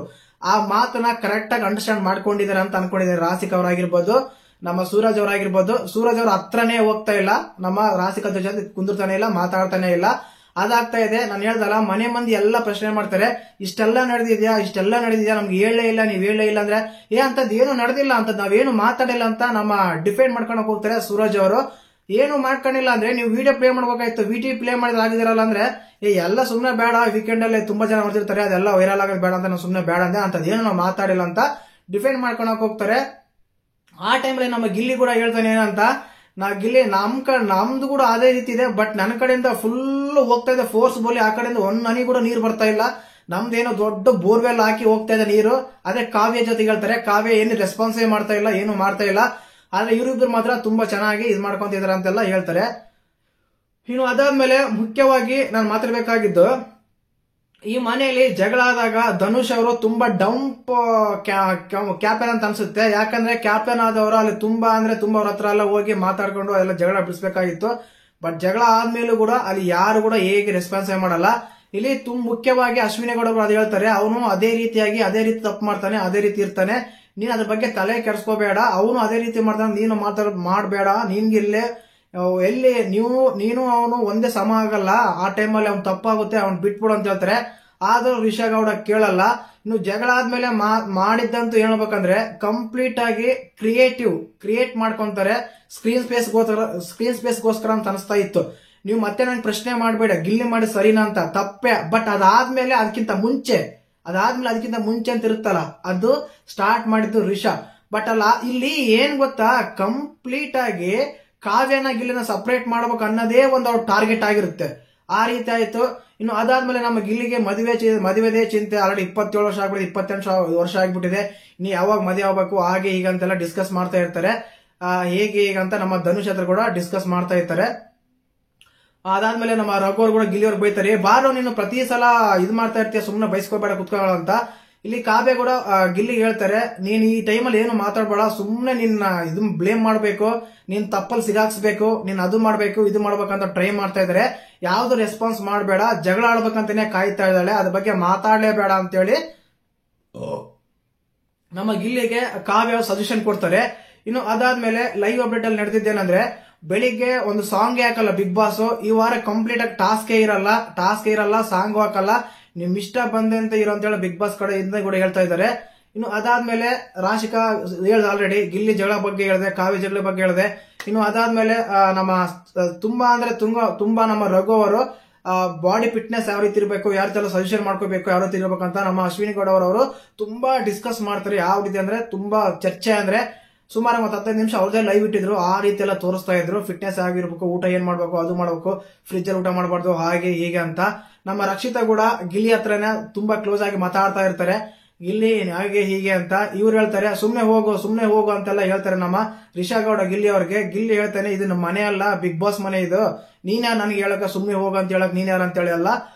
ಆ ಮಾತನ್ನ ಕರೆಕ್ಟ್ ಆಗಿ ಅಂಡರ್ಸ್ಟ್ಯಾಂಡ್ ಮಾಡ್ಕೊಂಡಿದ್ದಾರೆ ಅಂತ ಅನ್ಕೊಂಡಿದ್ದಾರೆ ರಾಸಿಕಾ ಅವರಾಗಿರ್ಬೋದು, ನಮ್ಮ ಸೂರಜ್ ಅವರಾಗಿರ್ಬೋದು. ಸೂರಜ್ ಅವ್ರ ಹತ್ರನೇ ಹೋಗ್ತಾ ಇಲ್ಲ, ನಮ್ಮ ರಾಸಿಕಾ ಜೊತೆ ಕುಂದಿರ್ತಾನೆ ಇಲ್ಲ, ಮಾತಾಡ್ತಾನೆ ಇಲ್ಲ. ಅದಾಗ್ತಾ ಇದೆ. ನಾನು ಹೇಳ್ದಲ್ಲ, ಮನೆ ಮಂದಿ ಎಲ್ಲ ಪ್ರಶ್ನೆ ಮಾಡ್ತಾರೆ, ಇಷ್ಟೆಲ್ಲ ನಡೆದಿದ್ಯಾ, ನಮ್ಗೆ ಹೇಳೇ ಇಲ್ಲ, ನೀವ್ ಹೇಳೇ ಇಲ್ಲ ಅಂದ್ರೆ, ಅಂತದ್ ಏನು ನಡೆದಿಲ್ಲ, ಅಂತದ್ ನಾವೇನು ಮಾತಾಡಿಲ್ಲ ಅಂತ ನಮ್ಮ ಡಿಫೆಂಡ್ ಮಾಡ್ಕೊಂಡು ಹೋಗ್ತಾರೆ ಸೂರಜ್ ಅವರು. ಏನು ಮಾಡ್ಕೊಂಡಿಲ್ಲ ಅಂದ್ರೆ, ನೀವು ವಿಡಿಯೋ ಪ್ಲೇ ಮಾಡ್ಬೇಕಾಯ್ತು, ವಿಡಿಯೋ ಪ್ಲೇ ಮಾಡಿದ್ರೆ ಆಗಿದಿರಲ್ಲ ಅಂದ್ರೆ, ಎಲ್ಲ ಸುಮ್ನೆ ಬೇಡ, ವೀಕೆಂಡ್ ಅಲ್ಲಿ ತುಂಬಾ ಜನ ನೋಡ್ತಿರ್ತಾರೆ, ಅದೆಲ್ಲ ವೈರಲ್ ಆಗೋದು ಬೇಡ ಅಂತ ನಾವು ಸುಮ್ನೆ ಬೇಡ ಅಂದೆ, ಅಂತದ್ ಏನು ನಾವು ಮಾತಾಡಿಲ್ಲ ಅಂತ ಡಿಫೆಂಡ್ ಮಾಡ್ಕೊಳಕ್ ಹೋಗ್ತಾರೆ. ಆ ಟೈಮ್ಲಿ ನಮ್ಮ ಗಿಲ್ಲಿ ಕೂಡ ಹೇಳ್ತಾನೆ ಏನಂತ, ಗಿಲ್ಲಿ ನಮ್ದು ಕೂಡ ಅದೇ ರೀತಿ ಇದೆ. ಬಟ್ ನನ್ನ ಕಡೆಯಿಂದ ಫುಲ್ ಹೋಗ್ತಾ ಇದೆ ಫೋರ್ಸ್ಫುಲಿ. ಆ ಕಡೆಯಿಂದ ಒಂದ್ ಹನಿ ಕೂಡ ನೀರು ಬರ್ತಾ ಇಲ್ಲ. ನಮ್ದೇನೋ ದೊಡ್ಡ ಬೋರ್ವೆಲ್ ಹಾಕಿ ಹೋಗ್ತಾ ಇದೆ ನೀರು. ಅದೇ ಕಾವ್ಯ ಜೊತೆಗೆ ಹೇಳ್ತಾರೆ, ಕಾವ್ಯ ಏನು ರೆಸ್ಪಾನ್ಸೇ ಮಾಡ್ತಾ ಇಲ್ಲ, ಏನು ಮಾಡ್ತಾ ಇಲ್ಲ. ಆದ್ರೆ ಇವರಿಬ್ರು ಮಾತ್ರ ತುಂಬಾ ಚೆನ್ನಾಗಿ ಇದು ಮಾಡ್ಕೊಂತಿದಾರೆ ಅಂತೆಲ್ಲ ಹೇಳ್ತಾರೆ. ಇನ್ನು ಅದಾದ್ಮೇಲೆ ಮುಖ್ಯವಾಗಿ ನಾನು ಮಾತಾಡ್ಬೇಕಾಗಿದ್ದು, ಈ ಮನೆಯಲ್ಲಿ ಜಗಳ ಆದಾಗ ಧನುಷ್ ಅವರು ತುಂಬಾ ಡಂಪ್ ಕ್ಯಾಪ್ಟನ್ ಅಂತ ಅನ್ಸುತ್ತೆ. ಯಾಕಂದ್ರೆ ಕ್ಯಾಪ್ಟನ್ ಆದವರು ಅಲ್ಲಿ ತುಂಬಾ ಅವ್ರ ಹತ್ರ ಎಲ್ಲ ಹೋಗಿ ಮಾತಾಡ್ಕೊಂಡು ಅದೆಲ್ಲ ಜಗಳ ಬಿಡಿಸ್ಬೇಕಾಗಿತ್ತು. ಬಟ್ ಜಗಳ ಆದ್ಮೇಲೂ ಕೂಡ ಅಲ್ಲಿ ಯಾರು ಕೂಡ ಹೇಗೆ ರೆಸ್ಪಾನ್ಸ್ ಮಾಡಲ್ಲ. ಇಲ್ಲಿ ಮುಖ್ಯವಾಗಿ ಅಶ್ವಿನಿ ಗೌಡ ಅದು ಹೇಳ್ತಾರೆ, ಅವನು ಅದೇ ರೀತಿ ತಪ್ಪು ಮಾಡ್ತಾನೆ, ಅದೇ ರೀತಿ ಇರ್ತಾನೆ, ನೀನ್ ಅದ್ರ ಬಗ್ಗೆ ತಲೆ ಕೆಡಿಸ್ಕೋಬೇಡ, ಅವನು ಅದೇ ರೀತಿ ಮಾಡ್ತಾನೆ, ನೀನು ಮಾಡಬೇಡ, ನಿನ್ಗಿಲ್ಲೇ ಎಲ್ಲಿ ನೀನು ಅವನು ಒಂದೇ ಸಮ ಆಗಲ್ಲ, ಆ ಟೈಮಲ್ಲಿ ಅವ್ನು ತಪ್ಪಾಗುತ್ತೆ, ಅವ್ನು ಬಿಟ್ಬಿಡು ಅಂತ ಹೇಳ್ತಾರೆ. ಆದ್ರೂ ರಿಷಾ ಗೌಡ ಕೇಳಲ್ಲ. ಇನ್ನು ಜಗಳ ಆದ್ಮೇಲೆ ಮಾಡಿದ್ದಂತೂ ಹೇಳ್ಬೇಕಂದ್ರೆ ಕಂಪ್ಲೀಟ್ ಆಗಿ ಕ್ರಿಯೇಟ್ ಮಾಡ್ಕೊಂತಾರೆ ಸ್ಕ್ರೀನ್ ಸ್ಪೇಸ್ಗೋಸ್ಕರ ಅಂತ ಅನಿಸ್ತಾ ಇತ್ತು. ನೀವು ಮತ್ತೆ ನಂಗೆ ಪ್ರಶ್ನೆ ಮಾಡಬೇಡ ಗಿಲ್ಲಿ ಮಾಡಿ ಸರಿನಾ ಅಂತ, ತಪ್ಪೆ. ಬಟ್ ಅದಾದ್ಮೇಲೆ ಅದಕ್ಕಿಂತ ಮುಂಚೆ ಅಂತ ಇರುತ್ತಲ್ಲ, ಅದು ಸ್ಟಾರ್ಟ್ ಮಾಡಿದ್ದು ರಿಷಾ. ಬಟ್ ಅಲ್ಲ, ಇಲ್ಲಿ ಏನ್ ಗೊತ್ತಾ, ಕಂಪ್ಲೀಟ್ ಆಗಿ ಕಾವ್ಯನ ಗಿಲ್ಲಿನ ಸಪರೇಟ್ ಮಾಡ್ಬೇಕು ಅನ್ನೋದೇ ಒಂದು ಅವ್ರ ಟಾರ್ಗೆಟ್ ಆಗಿರುತ್ತೆ. ಆ ರೀತಿ ಆಯ್ತು. ಇನ್ನು ಅದಾದ್ಮೇಲೆ ನಮ್ಮ ಗಿಲ್ಲಿಗೆ ಮದುವೆದೇ ಚಿಂತೆ. ಆಲ್ರೆಡಿ 27 ವರ್ಷ ಆಗ್ಬಿಟ್ಟಿದೆ, 28 ವರ್ಷ ಆಗ್ಬಿಟ್ಟಿದೆ. ಇನ್ನು ಯಾವಾಗ ಮದುವೆ ಆಗ್ಬೇಕು ಹಾಗೆ ಈಗ ಅಂತೆಲ್ಲ ಡಿಸ್ಕಸ್ ಮಾಡ್ತಾ ಇರ್ತಾರೆ. ಹೇಗೆ ಈಗ ಅಂತ ನಮ್ಮ ಧನುಷ್ ಹತ್ರ ಕೂಡ ಡಿಸ್ಕಸ್ ಮಾಡ್ತಾ ಇರ್ತಾರೆ. ಅದಾದ್ಮೇಲೆ ನಮ್ಮ ರಘು ಕೂಡ ಗಿಲ್ಲಿಯವ್ರಿಗೆ ಬೈತಾರೆ, ಬಾರೋ ನೀನು ಪ್ರತಿ ಸಲ ಇದು ಮಾಡ್ತಾ ಇರ್ತೀಯ, ಸುಮ್ಮನೆ ಬೈಸ್ಕೋಬೇಡ ಕುತ್ಕೊಳ್ಳ ಅಂತ. ಇಲ್ಲಿ ಕಾವ್ಯ ಕೂಡ ಗಿಲ್ಲಿಗೆ ಹೇಳ್ತಾರೆ, ನೀನ್ ಈ ಟೈಮಲ್ಲಿ ಏನು ಮಾತಾಡ್ಬೇಡ, ಸುಮ್ಮನೆ ನಿನ್ನ ಇದನ್ನ ಬ್ಲೇಮ್ ಮಾಡ್ಬೇಕು, ನೀನ್ ತಪ್ಪಲ್ಲಿ ಸಿಗಾಕ್ಸ್ಬೇಕು, ನೀನ್ ಅದು ಮಾಡ್ಬೇಕು ಇದು ಮಾಡ್ಬೇಕಂತ ಟ್ರೈ ಮಾಡ್ತಾ ಇದಾರೆ. ಯಾವ್ದು ರೆಸ್ಪಾನ್ಸ್ ಮಾಡಬೇಡ, ಜಗಳ ಆಡ್ಬೇಕಂತಾನೆ ಕಾಯ್ತಾ ಇದ್ದಾಳೆ, ಅದ್ರ ಬಗ್ಗೆ ಮಾತಾಡ್ಲೇಬೇಡ ಅಂತೇಳಿ ನಮ್ಮ ಗಿಲ್ಲಿಗೆ ಕಾವ್ಯ ಸಜೆಷನ್ ಕೊಡ್ತಾರೆ. ಇನ್ನು ಅದಾದ್ಮೇಲೆ ಲೈವ್ ಅಪ್ಡೇಟ್ ಅಲ್ಲಿ ನಡೆದಿದ್ದೇನೆಂದ್ರೆ, ಬೆಳಿಗ್ಗೆ ಒಂದು ಸಾಂಗ್ ಹಾಕಲ್ಲ ಬಿಗ್ ಬಾಸ್. ಈ ವಾರ ಕಂಪ್ಲೀಟ್ ಆಗಿ ಟಾಸ್ಕ್ ಇರಲ್ಲ, ಸಾಂಗ್ ಹಾಕಲ್ಲ, ನಿಮ್ ಇಷ್ಟ ಬಂದಂತೆ ಇರೋ ಅಂತ ಹೇಳಿ ಬಿಗ್ ಬಾಸ್ ಕಡೆಯಿಂದ ಕೂಡ ಹೇಳ್ತಾ ಇದ್ದಾರೆ. ಇನ್ನು ಅದಾದ್ಮೇಲೆ ರಾಶಿಕಾ ಹೇಳ್ದೆ ಆಲ್ರೆಡಿ, ಗಿಲ್ಲಿ ಜಗಳ ಬಗ್ಗೆ ಹೇಳಿದೆ, ಕಾವ್ಯ ಜಗಳ ಬಗ್ಗೆ ಹೇಳಿದೆ. ಇನ್ನು ಅದಾದ್ಮೇಲೆ ನಮ್ಮ ತುಂಬಾ ನಮ್ಮ ರಘು ಅವರು ಬಾಡಿ ಫಿಟ್ನೆಸ್ ಯಾವ ರೀತಿ ಇರಬೇಕು, ಯಾವ ರೀತಿ ಸಜೆಷನ್ ಮಾಡ್ಕೋಬೇಕು, ಯಾವ ರೀತಿ ಇರಬೇಕಂತ ನಮ್ಮ ಅಶ್ವಿನಿ ಗೌಡ ಅವರು ತುಂಬಾ ಡಿಸ್ಕಸ್ ಮಾಡ್ತಾರೆ. ಯಾವ ರೀತಿ ಅಂದ್ರೆ ತುಂಬಾ ಚರ್ಚೆ, ಅಂದ್ರೆ ಸುಮಾರು 15 ನಿಮಿಷ ಅವ್ರದೇ ಲೈವ್ ಇಟ್ಟಿದ್ರು. ಆ ರೀತಿ ಎಲ್ಲ ತೋರಿಸ್ತಾ ಇದ್ರು, ಫಿಟ್ನೆಸ್ ಆಗಿರ್ಬೇಕು, ಊಟ ಏನ್ ಮಾಡ್ಬೇಕು, ಅದು ಮಾಡ್ಬೇಕು, ಫ್ರಿಜ್ ಅಲ್ಲಿ ಊಟ ಮಾಡಬಾರ್ದು, ಹಾಗೆ ಹೀಗೆ ಅಂತ. ನಮ್ಮ ರಕ್ಷಿತಾ ಕೂಡ ಗಿಲ್ಲಿ ಹತ್ರನೇ ತುಂಬಾ ಕ್ಲೋಸ್ ಆಗಿ ಮಾತಾಡ್ತಾ ಇರ್ತಾರೆ, ಗಿಲ್ಲಿ ಹಾಗೆ ಹೀಗೆ ಅಂತ. ಇವ್ರು ಹೇಳ್ತಾರೆ ಸುಮ್ನೆ ಹೋಗು ಅಂತೆಲ್ಲ ಹೇಳ್ತಾರೆ ನಮ್ಮ ರಿಷಾ ಗೌಡ ಗಿಲ್ಲಿ ಅವ್ರಿಗೆ. ಗಿಲ್ಲಿ ಹೇಳ್ತಾನೆ, ಇದು ನಮ್ಮ ಮನೆ ಅಲ್ಲ, ಬಿಗ್ ಬಾಸ್ ಮನೆ ಇದು, ನೀನ್ ನನಗೆ ಹೇಳಕ ಸುಮ್ನೆ ಹೋಗು ಅಂತ ಹೇಳಕ್ ನೀನ್ ಯಾರು ಅಂತ ಹೇಳಿ ಎಲ್ಲ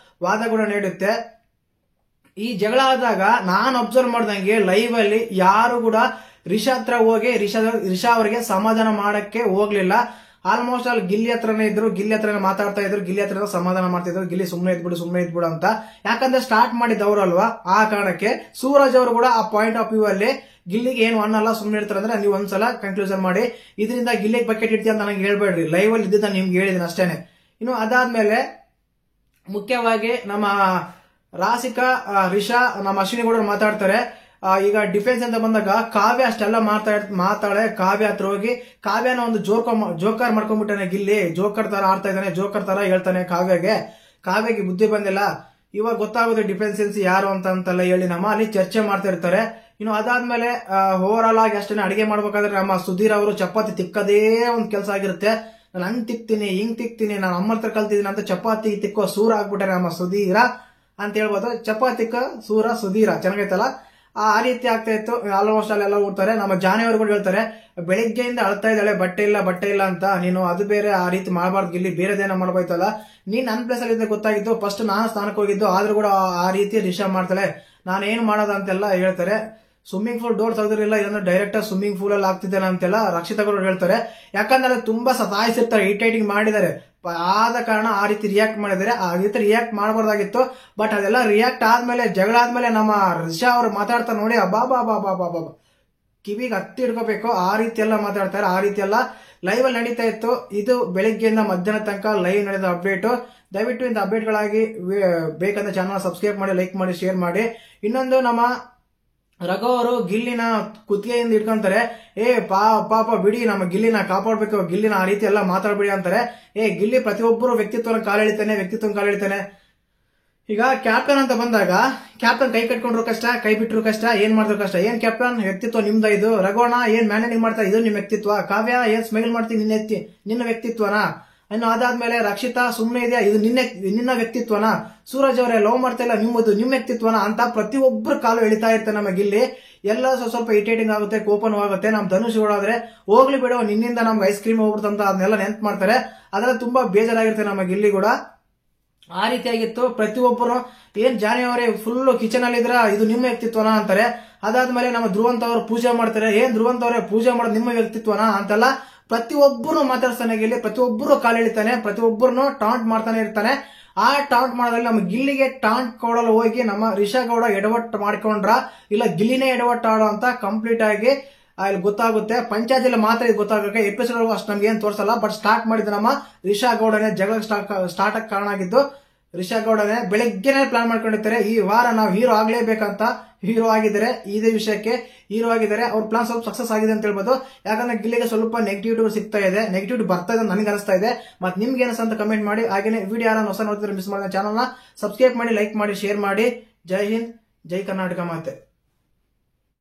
ವಾದ ಕೂಡ ನೀಡುತ್ತೆ. ಈ ಜಗಳ ಆದಾಗ ನಾನ್ ಅಬ್ಸರ್ವ್ ಮಾಡ್ದಂಗೆ ಲೈವ್ ಅಲ್ಲಿ ಯಾರು ಕೂಡ ರಿಷಾ ಹತ್ರ ಹೋಗಿ ರಿಷಾ ಅವರಿಗೆ ಸಮಾಧಾನ ಮಾಡಕ್ಕೆ ಹೋಗ್ಲಿಲ್ಲ. ಆಲ್ಮೋಸ್ಟ್ ಅಲ್ಲಿ ಗಿಲ್ಲಿ ಹತ್ರನೇ ಇದ್ರು, ಗಿಲ್ಲಿ ಹತ್ರನೇ ಮಾತಾಡ್ತಾ ಇದ್ರು, ಗಿಲ್ಲಿ ಹತ್ರ ಸಮಾಧಾನ ಮಾಡ್ತಿದ್ರು, ಗಿಲ್ಲಿ ಸುಮ್ನೆ ಇದ್ಬಿಡು ಅಂತ. ಯಾಕಂದ್ರೆ ಸ್ಟಾರ್ಟ್ ಮಾಡಿದ್ದವ್ರು ಅಲ್ವಾ, ಆ ಕಾರಣಕ್ಕೆ ಸೂರಜ್ ಅವರು ಕೂಡ ಆ ಪಾಯಿಂಟ್ ಆಫ್ ವ್ಯೂ ಅಲ್ಲಿ ಗಿಲ್ಲಿಗೆ ಏನು ಅನ್ನಲ್ಲ, ಸುಮ್ನೆ ಇರ್ತಾರೆ ಅಂದ್ರೆ ನೀವು ಒಂದ್ಸಲ ಕನ್ಕ್ಲೂಷನ್ ಮಾಡಿ, ಇದರಿಂದ ಗಿಲ್ಲಿಗೆ ಬಕೆಟ್ ಇಡ್ತೀಯ ಅಂತ ನನಗೆ ಹೇಳ್ಬೇಡ್ರಿ, ಲೈವ್ ಅಲ್ಲಿ ಇದ್ದಿದ್ದ ನಿಮ್ಗೆ ಹೇಳಿದೀನಿ ಅಷ್ಟೇನೆ. ಇನ್ನು ಅದಾದ್ಮೇಲೆ ಮುಖ್ಯವಾಗಿ ನಮ್ಮ ರಾಶಿಕಾ ರಿಷಾ ನಮ್ಮ ಅಶ್ವಿನಿ ಕೂಡ ಮಾತಾಡ್ತಾರೆ. ಈಗ ಡಿಫೆನ್ಸ್ ಅಂತ ಬಂದಾಗ ಕಾವ್ಯ ಅಷ್ಟೆಲ್ಲ ಮಾತಾಳೆ. ಕಾವ್ಯ ಹತ್ರ ಹೋಗಿ ಕಾವ್ಯನ ಒಂದು ಜೋಕರ್ ಮಾಡ್ಕೊಂಡ್ಬಿಟ್ಟಾನೆ ಗಿಲ್ಲಿ, ಜೋಕರ್ ತರ ಆಡ್ತಾ ಇದ್ದಾನೆ, ಜೋಕರ್ ತರ ಹೇಳ್ತಾನೆ ಕಾವ್ಯಗೆ ಬುದ್ಧಿ ಬಂದಿಲ್ಲ. ಇವಾಗ ಗೊತ್ತಾಗುತ್ತೆ ಡಿಫೆನ್ಸ್ ಯಾರು ಅಂತೆಲ್ಲ ಹೇಳಿ ನಮ್ಮ ಅಲ್ಲಿ ಚರ್ಚೆ ಮಾಡ್ತಾ ಇರ್ತಾರೆ. ಇನ್ನು ಅದಾದ್ಮೇಲೆ ಓವರ್ ಆಲ್ ಆಗಿ ಅಷ್ಟೇ ಅಡಿಗೆ ಮಾಡ್ಬೇಕಾದ್ರೆ ನಮ್ಮ ಸುಧೀರ್ ಅವರು ಚಪಾತಿ ತಿಕ್ಕದೇ ಒಂದು ಕೆಲಸ ಆಗಿರುತ್ತೆ. ನಾನು ಹಂಗ್ ತಿಕ್ತೀನಿ ಹಿಂಗ್ ತಿಕ್ತೀನಿ, ನಾನು ಅಮ್ಮ ಹತ್ರ ಕಲ್ತಿದ್ದೀನಿ ಅಂತ ಚಪಾತಿ ತಿಕ್ಕೋ ಸೂರ ಆಗ್ಬಿಟ್ಟಾರೆ ನಮ್ಮ ಸುಧೀರ ಅಂತ ಹೇಳ್ಬೋದು. ಚಪಾತಿಕ್ಕ ಸುಧೀರ ಚೆನ್ನಾಗೈತಲ್ಲ, ಆ ರೀತಿ ಆಗ್ತಾ ಇತ್ತು. ಆಲ್ಮೋಸ್ಟ್ ಅಲ್ಲೆಲ್ಲ ಊಡ್ತಾರೆ. ನಮ್ಮ ಜಾನೆಯವರು ಕೂಡ ಹೇಳ್ತಾರೆ, ಬೆಳಿಗ್ಗೆಯಿಂದ ಅಳ್ತಾ ಇದ್ದಾಳೆ ಬಟ್ಟೆ ಇಲ್ಲ ಅಂತ, ನೀನು ಅದು ಬೇರೆ ಆ ರೀತಿ ಮಾಡಬಾರ್ದು ಗಿಲ್ಲಿ, ಬೇರೆದೇನೋ ಮಾಡ್ಬೋಯ್ತಲ್ಲ, ನೀನ್ ನನ್ನ ಪ್ಲೇಸ್ ಅಲ್ಲಿ ಇದ್ದ ಗೊತ್ತಾಗಿತ್ತು, ಫಸ್ಟ್ ನಾನು ಸ್ನಾನಕ್ಕೆ ಹೋಗಿದ್ದು, ಆದ್ರೂ ಕೂಡ ಆ ರೀತಿ ರಿಷಾ ಮಾಡ್ತಾಳೆ, ನಾನೇನು ಮಾಡೋದ ಅಂತೆಲ್ಲ ಹೇಳ್ತಾರೆ. ಸ್ವಿಮ್ಮಿಂಗ್ ಪೂಲ್ ಡೋರ್ ತೆಗೆದಿರಲಿಲ್ಲ, ಇದನ್ನು ಡೈರೆಕ್ಟ್ ಸ್ವಿಮ್ಮಿಂಗ್ ಪೂಲ್ ಅಲ್ಲಿ ಆಗ್ತಿದ್ದೇನೆ ಅಂತೆಲ್ಲ ರಕ್ಷಿತಾ ಕೂಡ ಹೇಳ್ತಾರೆ. ಯಾಕಂದ್ರೆ ತುಂಬಾ ಸತಾಯಿಸಿರ್ತಾರೆ, ಇರಿಟೇಟಿಂಗ್ ಮಾಡಿದ್ದಾರೆ, ಆದ ಕಾರಣ ಆ ರೀತಿ ರಿಯಾಕ್ಟ್ ಮಾಡಿದ್ದಾರೆ. ಆ ರೀತಿ ರಿಯಾಕ್ಟ್ ಮಾಡಬಾರ್ದಾಗಿತ್ತು. ಬಟ್ ಅದೆಲ್ಲ ರಿಯಾಕ್ಟ್ ಆದ್ಮೇಲೆ, ಜಗಳ ಆದ್ಮೇಲೆ ನಮ್ಮ ರಿಷಾ ಅವರು ಮಾತಾಡ್ತಾರೆ ನೋಡಿ, ಬಾಬಾ ಕಿವಿಗೆ ಹತ್ತಿ ಹಿಡ್ಕೋಬೇಕು, ಆ ರೀತಿ ಎಲ್ಲ ಮಾತಾಡ್ತಾರೆ. ಆ ರೀತಿ ಎಲ್ಲ ಲೈವ್ ಅಲ್ಲಿ ನಡೀತಾ ಇತ್ತು. ಇದು ಬೆಳಿಗ್ಗೆಯಿಂದ ಮಧ್ಯಾಹ್ನ ತನಕ ಲೈವ್ ನಡೆದ ಅಪ್ಡೇಟ್. ದಯವಿಟ್ಟು ಇಂಥ ಅಪ್ಡೇಟ್ಗಳಾಗಿ ಬೇಕಂದ್ರೆ ಚಾನಲ್ ಸಬ್ಸ್ಕ್ರೈಬ್ ಮಾಡಿ, ಲೈಕ್ ಮಾಡಿ, ಶೇರ್ ಮಾಡಿ. ಇನ್ನೊಂದು ನಮ್ಮ ರಘು ಅವರು ಗಿಲ್ಲಿನ ಕುತ್ತಿಗೆಯಿಂದ ಇಟ್ಕೊಂತಾರೆ, ಪಾಪ ಬಿಡಿ, ನಮ್ಮ ಗಿಲ್ಲಿನ ಕಾಪಾಡ್ಬೇಕು, ಗಿಲ್ಲಿನ ಆ ರೀತಿ ಎಲ್ಲ ಮಾತಾಡ್ಬಿಡಿ ಅಂತಾರೆ. ಗಿಲ್ಲಿ ಪ್ರತಿಯೊಬ್ಬರು ವ್ಯಕ್ತಿತ್ವನ ಕಾಲೆಳಿತಾನೆ. ಈಗ ಕ್ಯಾಪ್ಟನ್ ಅಂತ ಬಂದಾಗ ಕ್ಯಾಪ್ಟನ್ ಕೈ ಕಟ್ಕೊಂಡ್ರು ಕಷ್ಟ, ಕೈ ಬಿಟ್ರು ಕಷ್ಟ, ಏನ್ ಮಾಡಿದ್ರು ಕಷ್ಟ. ಏನ್ ಕ್ಯಾಪ್ಟನ್ ವ್ಯಕ್ತಿತ್ವ ನಿಮ್ದ ಇದು. ರಘೋಣ ಏನ್ ಮ್ಯಾನೇಜಿಂಗ್ ಮಾಡ್ತಾ ಇದು ನಿಮ್ ವ್ಯಕ್ತಿತ್ವ. ಕಾವ್ಯ ಏನ್ ಸ್ಮೈಲ್ ಮಾಡ್ತೀನಿ ನಿನ್ನ ವ್ಯಕ್ತಿತ್ವನಾ. ಇನ್ನು ಅದಾದ್ಮೇಲೆ ರಕ್ಷಿತಾ ಸುಮ್ನೆ ಇದೆಯಾ ಇದು ನಿನ್ನ ವ್ಯಕ್ತಿತ್ವನಾ. ಸೂರಜ್ ಅವರೇ ಲವ್ ಮಾಡ್ತಾ ಇಲ್ಲ ನಿಮ್ಮದು ನಿಮ್ ವ್ಯಕ್ತಿತ್ವನಾ ಅಂತ ಪ್ರತಿಯೊಬ್ಬರು ಕಾಲು ಎಳಿತಾ ಇರ್ತಾರೆ ನಮ್ಮ ಗಿಲ್ಲಿ. ಎಲ್ಲ ಸ್ವಲ್ಪ ಇರಿಟೇಟಿಂಗ್ ಆಗುತ್ತೆ, ಕೋಪನೂ ಆಗುತ್ತೆ. ನಮ್ ಧನುಷ್ ಆದ್ರೆ ಹೋಗ್ಲಿ ಬಿಡೋ ನಿನ್ನಿಂದ ನಮ್ಗೆ ಐಸ್ ಕ್ರೀಮ್ ಹೋಗ್ಬಿಡ್ತಂತ ಅದನ್ನೆಲ್ಲ ನೆನ್ಪು ಮಾಡ್ತಾರೆ. ಅದ್ರಲ್ಲಿ ತುಂಬಾ ಬೇಜಾರಾಗಿರುತ್ತೆ ನಮ್ಮ ಗಿಲ್ಲಿ ಕೂಡ. ಆ ರೀತಿಯಾಗಿತ್ತು. ಪ್ರತಿಯೊಬ್ಬರು ಏನ್ ಜಾನಿ ಅವರೇ ಫುಲ್ ಕಿಚನ್ ಅಲ್ಲಿ ಇದ್ರ ಇದು ನಿಮ್ಮ ವ್ಯಕ್ತಿತ್ವನಾ ಅಂತಾರೆ. ಅದಾದ್ಮೇಲೆ ನಮ್ಮ ಧ್ರುವಂತ್ ಅವರು ಪೂಜೆ ಮಾಡ್ತಾರೆ. ಏನ್ ಧ್ರುವಂತ್ ಅವರೇ ಪೂಜೆ ಮಾಡೋದು ನಿಮ್ಮ ವ್ಯಕ್ತಿತ್ವನಾ ಅಂತೆಲ್ಲ ಪ್ರತಿಯೊಬ್ಬರು ಮಾತಾಡ್ತಾನೆ ಗಿಲ್ಲಿ. ಪ್ರತಿಯೊಬ್ಬರು ಕಾಲೆಳಿತಾನೆ, ಪ್ರತಿಯೊಬ್ಬರನ್ನು ಟಾಂಟ್ ಮಾಡ್ತಾನೆ ಇರ್ತಾನೆ. ಆ ಟಾಂಟ್ ಮಾಡೋದ್ರಲ್ಲಿ ನಮ್ಮ ಗಿಲ್ಲಿಗೆ ಟಾಂಟ್ ಕೊಡಲು ಹೋಗಿ ನಮ್ಮ ರಿಷಾ ಗೌಡ ಎಡವಟ್ಟು ಮಾಡ್ಕೊಂಡ್ರ ಇಲ್ಲ ಗಿಲ್ಲಿನೇ ಎಡವಟ್ಟು ಆಡೋ ಅಂತ ಕಂಪ್ಲೀಟ್ ಆಗಿ ಅಲ್ಲಿ ಗೊತ್ತಾಗುತ್ತೆ. ಪಂಚಾಯತಿಯಲ್ಲಿ ಮಾತ್ರ ಇದು ಗೊತ್ತಾಗಕ್ಕೆ ಎಪಿಸೋಡ್ ಅಷ್ಟು ನಮ್ಗೆ ಏನ್ ತೋರಿಸಲ್ಲ. ಬಟ್ ಸ್ಟಾರ್ಟ್ ಮಾಡಿದ ನಮ್ಮ ರಿಷಾ ಗೌಡನೇ ಜಗಳ ಸ್ಟಾರ್ಟ್ ಆಗಿ ಕಾರಣ ಆಗಿದ್ದು. ರಿಷಾ ಗೌಡನೇ ಬೆಳಗ್ಗೆನೆ ಪ್ಲಾನ್ ಮಾಡ್ಕೊಂಡಿರ್ತಾರೆ ಈ ವಾರ ನಾವು ಹೀರೋ ಆಗ್ಲೇಬೇಕಂತ. ಹೀರೋ ಆಗಿದ್ದಾರೆ, ಇದೇ ವಿಷಯಕ್ಕೆ ಹೀರೋ ಆಗಿದ್ದಾರೆ. ಅವ್ರ ಪ್ಲಾನ್ ಸ್ವಲ್ಪ ಸಕ್ಸಸ್ ಆಗಿದೆ ಅಂತ ಹೇಳ್ಬೋದು. ಯಾಕಂದ್ರೆ ಗಿಲ್ಲಿಗೆ ಸ್ವಲ್ಪ ನೆಗೆಟಿವಿಟಿ ಸಿಗ್ತಾ ಇದೆ, ನೆಗೆಟಿವಿಟಿ ಬರ್ತಾ ಇದೆ ನನಗೆ ಅನಿಸ್ತಾ ಇದೆ. ಮತ್ತೆ ನಿಮ್ಗೆ ಏನಿಸ್ತ ಅಂತ ಕಮೆಂಟ್ ಮಾಡಿ. ಹಾಗೇನೆ ವಿಡಿಯೋ ಯಾರು ಹೊಸ ನೋಡ್ತಿದ್ರೆ ಮಿಸ್ ಮಾಡಿದ ಚಾನಲ್ನ ಸಬ್ಸ್ಕ್ರೈಬ್ ಮಾಡಿ, ಲೈಕ್ ಮಾಡಿ, ಶೇರ್ ಮಾಡಿ. ಜೈ ಹಿಂದ್, ಜೈ ಕರ್ನಾಟಕ ಮಾತೆ.